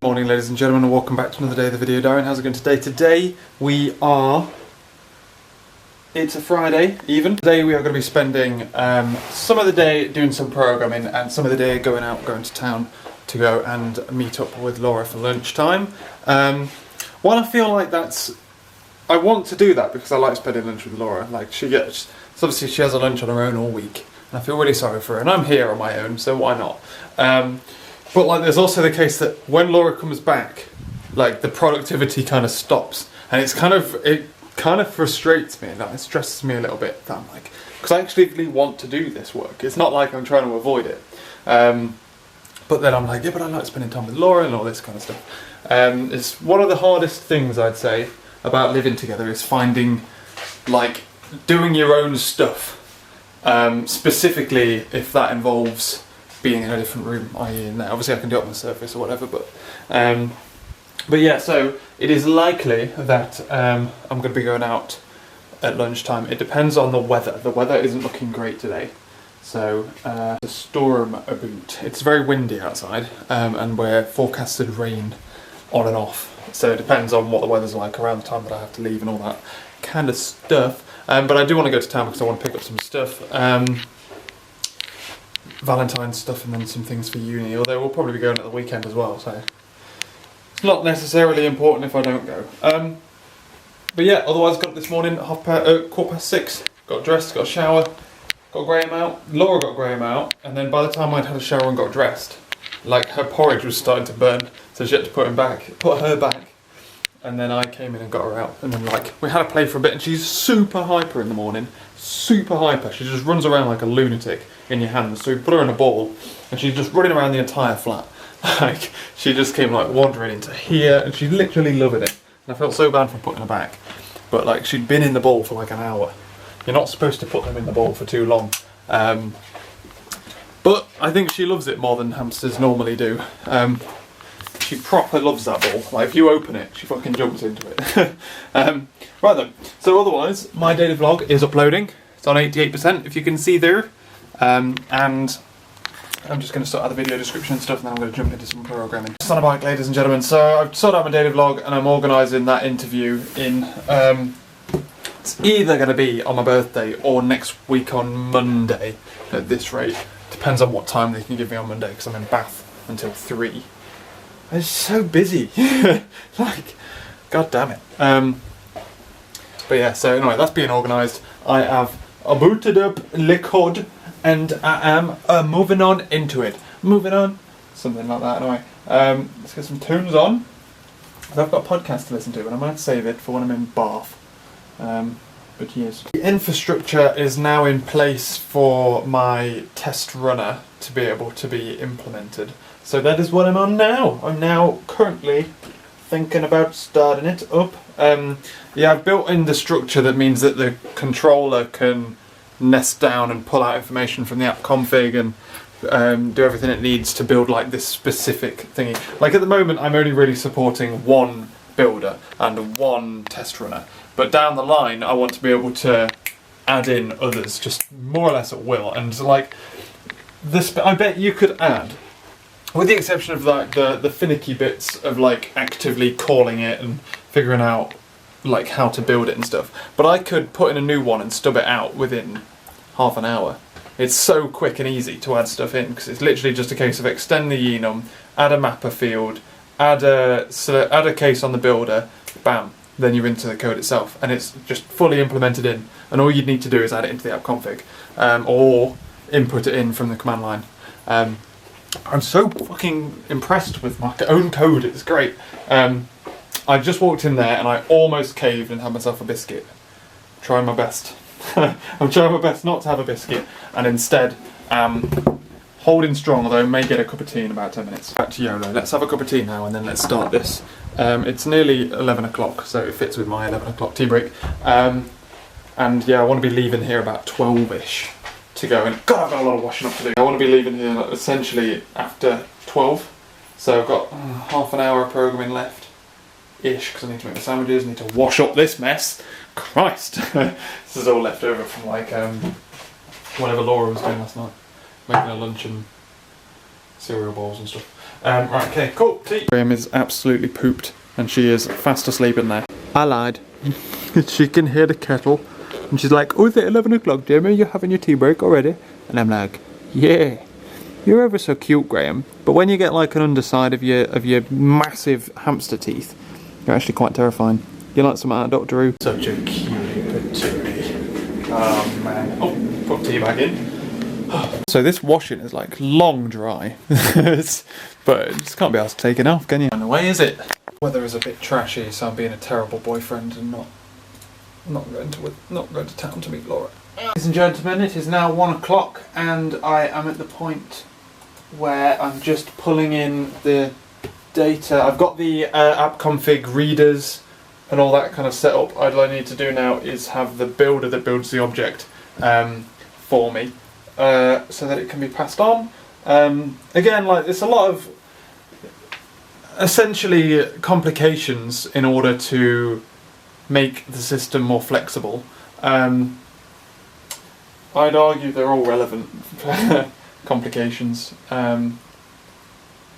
Morning ladies and gentlemen, and welcome back to another day of the video diary. How's it going today? Today we are... It's a Friday, even. Today we are going to be spending some of the day doing some programming and some of the day going to town to go and meet up with Laura for lunchtime. While I feel like I want to do that because I like spending lunch with Laura. Like obviously she has a lunch on her own all week, and I feel really sorry for her, and I'm here on my own, so why not? But like, there's also the case that when Laura comes back, like the productivity kind of stops, and it kind of frustrates me, and it stresses me a little bit. That I'm like, because I actually want to do this work. It's not like I'm trying to avoid it. But then I'm like, yeah, but I like spending time with Laura and all this kind of stuff. It's one of the hardest things I'd say about living together is finding, like, doing your own stuff. Specifically, if that involves being in a different room, i.e. in there. Obviously I can do it on the surface or whatever, but yeah, so it is likely that I'm going to be going out at lunchtime. It depends on the weather. The weather isn't looking great today, so the storm about. It's very windy outside, and we're forecasted rain on and off, so it depends on what the weather's like around the time that I have to leave and all that kind of stuff. But I do want to go to town because I want to pick up some stuff. Valentine's stuff and then some things for uni, although we'll probably be going at the weekend as well, so it's not necessarily important if I don't go. But yeah, otherwise got up this morning at 6:15, got dressed, got a shower, got Graham out, Laura got Graham out, and then by the time I'd had a shower and got dressed, like her porridge was starting to burn, so she had to put her back, and then I came in and got her out, and then like, we had a play for a bit, and she's super hyper in the morning, super hyper. She just runs around like a lunatic in your hands, so we put her in a ball, and she's just running around the entire flat. Like, she just came like wandering into here, and she's literally loving it. And I felt so bad for putting her back, but like, she'd been in the ball for like an hour. You're not supposed to put them in the ball for too long. But I think she loves it more than hamsters normally do. She proper loves that ball. Like, if you open it, she fucking jumps into it. Right then, so otherwise, my daily vlog is uploading. It's on 88%, if you can see there. And I'm just going to sort out the video description and stuff, and then I'm going to jump into some programming. Just on a bike, ladies and gentlemen. So I've sorted out my daily vlog, and I'm organising that interview in... it's either going to be on my birthday or next week on Monday, at this rate. Depends on what time they can give me on Monday, because I'm in Bath until 3. It's so busy. Like, god damn it. But yeah, so anyway, that's being organised. I have booted up liquid, and I am moving on into it. Moving on. Something like that, anyway. Let's get some tunes on. I've got a podcast to listen to, and I might save it for when I'm in Bath. But yes. The infrastructure is now in place for my test runner to be able to be implemented. So that is what I'm on now. I'm now currently thinking about starting it up. Yeah, I've built in the structure that means that the controller can nest down and pull out information from the app config and do everything it needs to build like this specific thingy. Like at the moment I'm only really supporting one builder and one test runner, but down the line I want to be able to add in others just more or less at will. And like this, I bet you could add, with the exception of like the finicky bits of like actively calling it and figuring out like how to build it and stuff, but I could put in a new one and stub it out within half an hour. It's so quick and easy to add stuff in, because it's literally just a case of extend the enum, add a mapper field, add a case on the builder, bam, then you're into the code itself, and it's just fully implemented in, and all you'd need to do is add it into the app config, or input it in from the command line. I'm so fucking impressed with my own code, it's great. I just walked in there and I almost caved and had myself a biscuit. Trying my best. I'm trying my best not to have a biscuit, and instead holding strong, although I may get a cup of tea in about 10 minutes. Back to YOLO. Let's have a cup of tea now and then let's start this. It's nearly 11 o'clock, so it fits with my 11 o'clock tea break. And yeah, I want to be leaving here about 12ish to go, and God, I've got a lot of washing up to do. I want to be leaving here essentially after 12, so I've got half an hour of programming left ish, because I need to make the sandwiches, I need to wash up this mess. Christ. This is all left over from like whatever Laura was doing last night, making her lunch and cereal bowls and stuff. Right, okay, cool. Graham is absolutely pooped and she is fast asleep in there. I lied. She can hear the kettle and she's like, oh, is it 11 o'clock, Jamie? You're having your tea break already? And I'm like, yeah. You're ever so cute, Graham. But when you get like an underside of your massive hamster teeth, you're actually quite terrifying. You're like some out of Doctor Who. Such a cutie patootie. Oh man. Oh, put tea bag in. So this washing is like long dry, but it just can't be asked to take it off, can you? And the way is it? Weather is a bit trashy, so I'm being a terrible boyfriend and not going to town to meet Laura. Ladies and gentlemen, it is now 1 o'clock and I am at the point where I'm just pulling in the data. I've got the app config readers and all that kind of set up. All I need to do now is have the builder that builds the object for me. So that it can be passed on. Again, like there's a lot of essentially complications in order to make the system more flexible. I'd argue they're all relevant complications,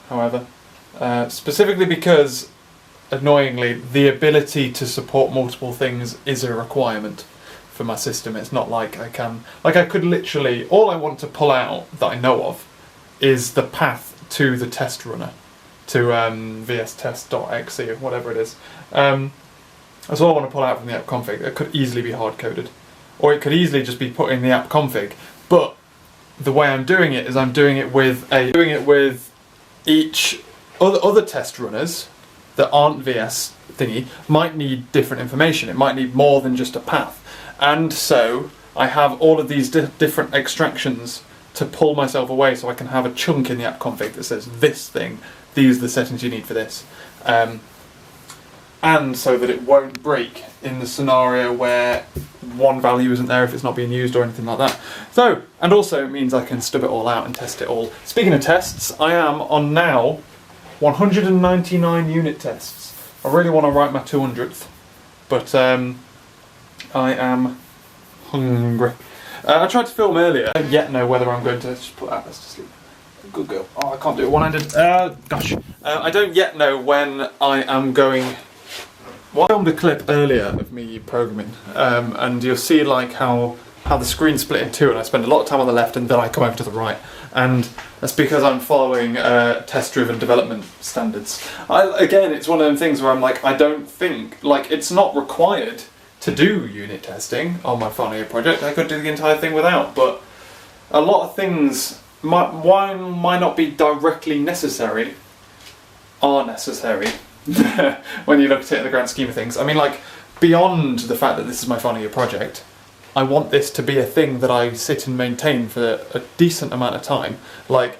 however, specifically because, annoyingly, the ability to support multiple things is a requirement for my system. It's not like I could literally, all I want to pull out that I know of is the path to the test runner, to vstest.exe or whatever it is. That's all I want to pull out from the app config. It could easily be hard coded, or it could easily just be put in the app config. But the way I'm doing it is I'm doing it with each other test runners that aren't VS thingy might need different information. It might need more than just a path. And so I have all of these different extractions to pull myself away so I can have a chunk in the app config that says this thing, these are the settings you need for this. And so that it won't break in the scenario where one value isn't there if it's not being used or anything like that. So, and also it means I can stub it all out and test it all. Speaking of tests, I am on now 199 unit tests. I really want to write my 200th, but I am hungry. I tried to film earlier. I don't yet know whether I'm going to just put Atlas to sleep. Good girl. Oh, I can't do it one-handed. Gosh. I don't yet know when I am going. Well, I filmed a clip earlier of me programming, and you'll see like how the screen's split in two, and I spend a lot of time on the left, and then I come over to the right. And that's because I'm following test-driven development standards. Again, it's one of them things where I'm like, I don't think like it's not required to do unit testing on my final year project. I could do the entire thing without, but a lot of things might not be directly necessary are necessary when you look at it in the grand scheme of things. I mean, like, beyond the fact that this is my final year project, I want this to be a thing that I sit and maintain for a decent amount of time. Like,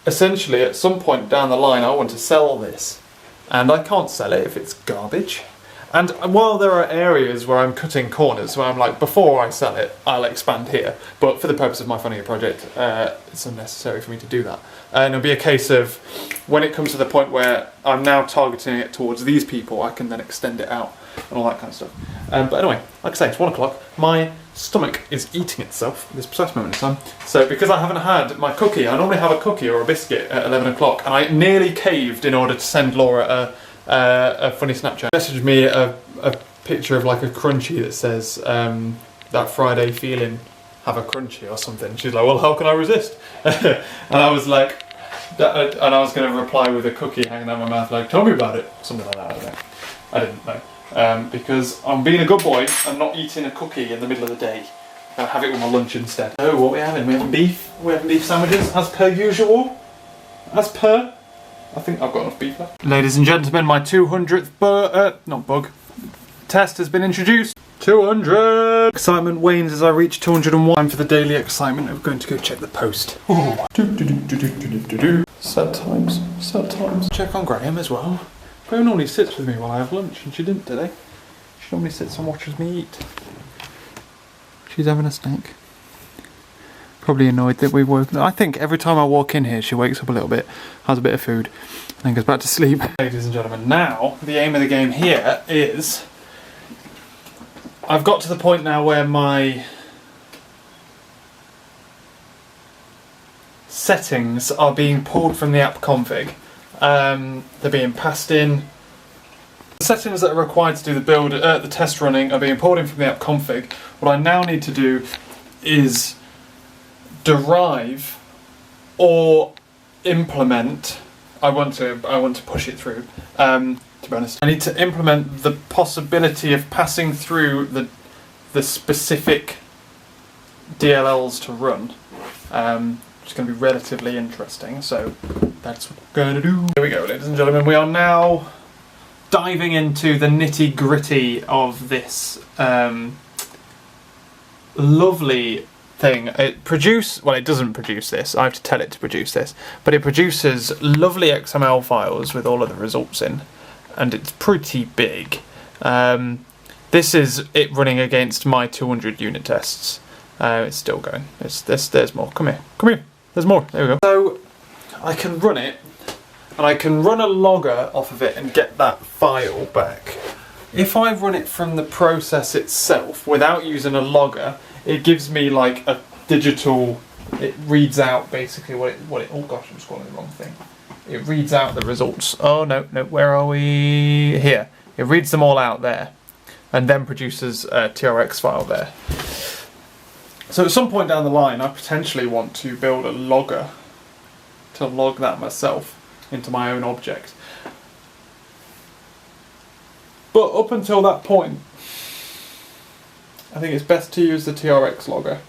essentially, at some point down the line, I want to sell this, and I can't sell it if it's garbage. And while there are areas where I'm cutting corners, where I'm like, before I sell it, I'll expand here, but for the purpose of my final year project, it's unnecessary for me to do that. And it'll be a case of, when it comes to the point where I'm now targeting it towards these people, I can then extend it out and all that kind of stuff. But anyway, like I say, it's 1 o'clock. My stomach is eating itself at this precise moment in time. So because I haven't had my cookie, I normally have a cookie or a biscuit at 11 o'clock, and I nearly caved in order to send Laura a funny Snapchat. Messaged me a picture of like a crunchie that says that Friday feeling, have a crunchie or something. She's like, well, how can I resist? And I was like, and I was going to reply with a cookie hanging out my mouth, like, tell me about it, something like that. I don't know. I didn't know, because I'm being a good boy and not eating a cookie in the middle of the day. I'll have it with my lunch instead. Oh, what are we having? We're having beef. We're having beef sandwiches as per usual. As per. I think I've got enough beef left. Ladies and gentlemen, my 200th test has been introduced. 200! Excitement wanes as I reach 201. Time for the daily excitement of going to go check the post. Sad times, sad times. Check on Graham as well. Graham normally sits with me while I have lunch, and she didn't today. She normally sits and watches me eat. She's having a snack. Probably annoyed that we've woken up. I think every time I walk in here, she wakes up a little bit, has a bit of food, and then goes back to sleep. Ladies and gentlemen, now the aim of the game here is, I've got to the point now where my settings are being pulled from the app config. They're being passed in. The settings that are required to do the test running are being pulled in from the app config. What I now need to do is derive or implement. I want to push it through. To be honest, I need to implement the possibility of passing through the specific DLLs to run, which is going to be relatively interesting. So that's what we're going to do. Here we go, ladies and gentlemen. We are now diving into the nitty-gritty of this lovely thing. It doesn't produce this, I have to tell it to produce this, but it produces lovely XML files with all of the results in, and it's pretty big. This is it running against my 200 unit tests. It's still going. There's more. Come here. There's more. There we go. So I can run it, and I can run a logger off of it and get that file back. If I run it from the process itself without using a logger, it gives me like a digital. It reads out basically what it. Oh gosh, I'm scrolling the wrong thing. It reads out the results. Oh no, where are we? Here. It reads them all out there, and then produces a TRX file there. So at some point down the line, I potentially want to build a logger to log that myself into my own object. But up until that point, I think it's best to use the TRX logger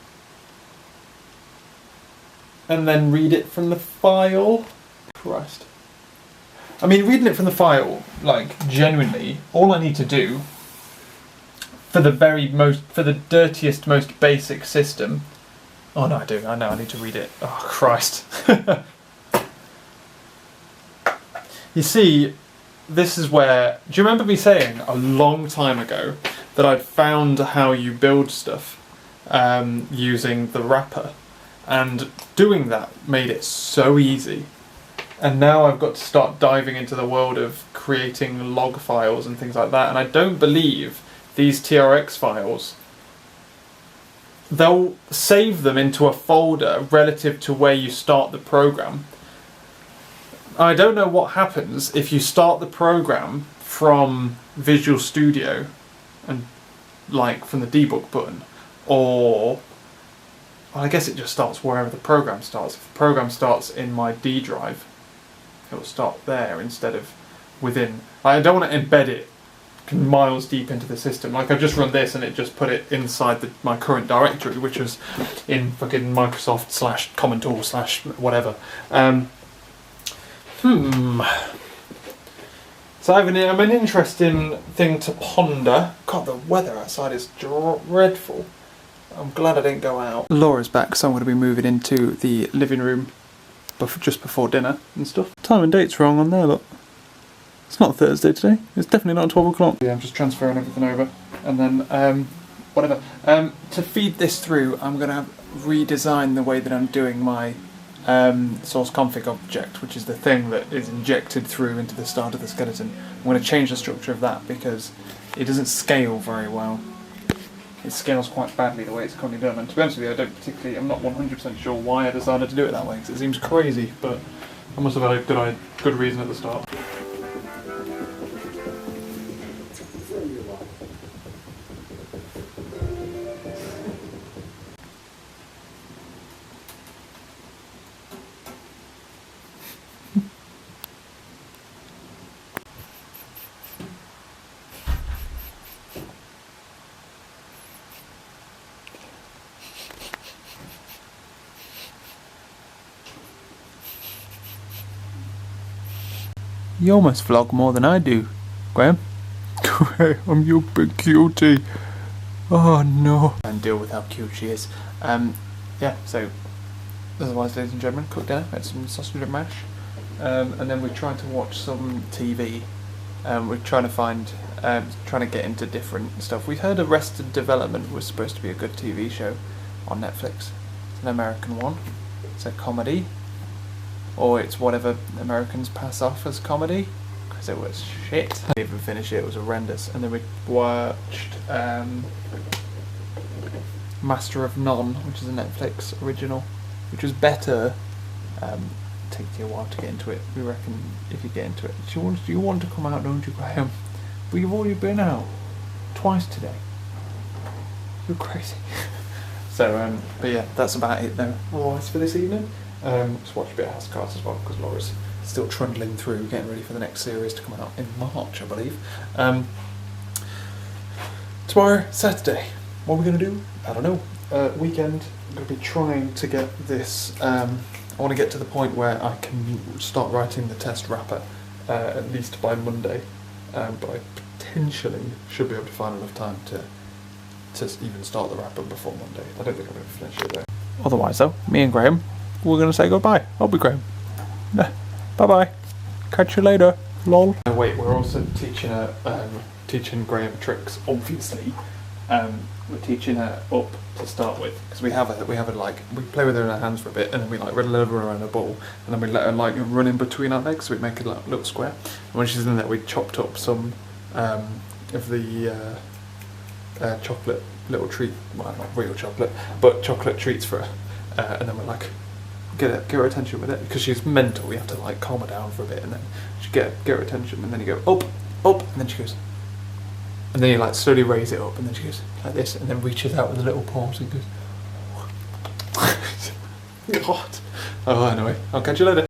and then read it from the file. Christ. I mean, reading it from the file, like, genuinely, all I need to do for the dirtiest, most basic system. Oh no, I know, I need to read it. Oh Christ. You see, this is where, do you remember me saying a long time ago that I'd found how you build stuff using the wrapper, and doing that made it so easy. And now I've got to start diving into the world of creating log files and things like that, and I don't believe these TRX files, they'll save them into a folder relative to where you start the program. I don't know what happens if you start the program from Visual Studio and like from the debug button, or well, I guess it just starts wherever the program starts. If the program starts in my D drive, it'll start there instead of within. I don't want to embed it miles deep into the system. Like, I've just run this and it just put it inside my current directory, which was in fucking Microsoft / Common Tools / whatever. So I have an interesting thing to ponder. God, the weather outside is dreadful. I'm glad I didn't go out. Laura's back, so I'm going to be moving into the living room just before dinner and stuff. Time and date's wrong on there, look. It's not Thursday today. It's definitely not 12 o'clock. Yeah, I'm just transferring everything over. And then, whatever. To feed this through, I'm going to redesign the way that I'm doing my source config object, which is the thing that is injected through into the start of the skeleton. I'm going to change the structure of that because it doesn't scale very well. It scales quite badly the way it's currently done. And to be honest with you, I'm not 100% sure why I decided to do it that way, because it seems crazy, but I must have had a good reason at the start. You almost vlog more than I do, Graham. I'm your big cutie. Oh no. And deal with how cute she is. Yeah, so otherwise, ladies and gentlemen, cooked dinner, had some sausage and mash. And then we tried to watch some TV. We're trying to find, trying to get into different stuff. We heard Arrested Development was supposed to be a good TV show on Netflix. It's an American one. It's a comedy. Or it's whatever Americans pass off as comedy, because it was shit. I didn't even finish it, it was horrendous. And then we watched Master of None, which is a Netflix original, which was better, Takes you a while to get into it. We reckon if you get into it, you want to come out, don't you, Graham? But you've already been out twice today. You're crazy. So, but yeah, that's about it though. Otherwise for this evening, just watch a bit of House of Cards as well because Laura's still trundling through, getting ready for the next series to come out in March, I believe. Tomorrow, Saturday. What are we going to do? I don't know. Weekend, I'm going to be trying to get this. I want to get to the point where I can start writing the test wrapper at least by Monday. But I potentially should be able to find enough time to even start the wrapper before Monday. I don't think I'm going to finish it though. Otherwise though, me and Graham, we're going to say goodbye. I'll be Graham. Bye bye. Catch you later. Lol. Wait, we're also teaching Graham tricks, obviously. We're teaching her up to start with because we have her like we play with her in our hands for a bit and then we like run her around a ball and then we let her like run in between our legs so we make it like a little square. And when she's in there, we chopped up some of the chocolate little treat, well not real chocolate, but chocolate treats for her, and then we're like get her attention with it because she's mental. We have to like calm her down for a bit and then she get her attention and then you go up and then she goes. And then you like slowly raise it up and then she goes like this and then reaches out with the little paws and goes God. Oh, anyway, I'll catch you later.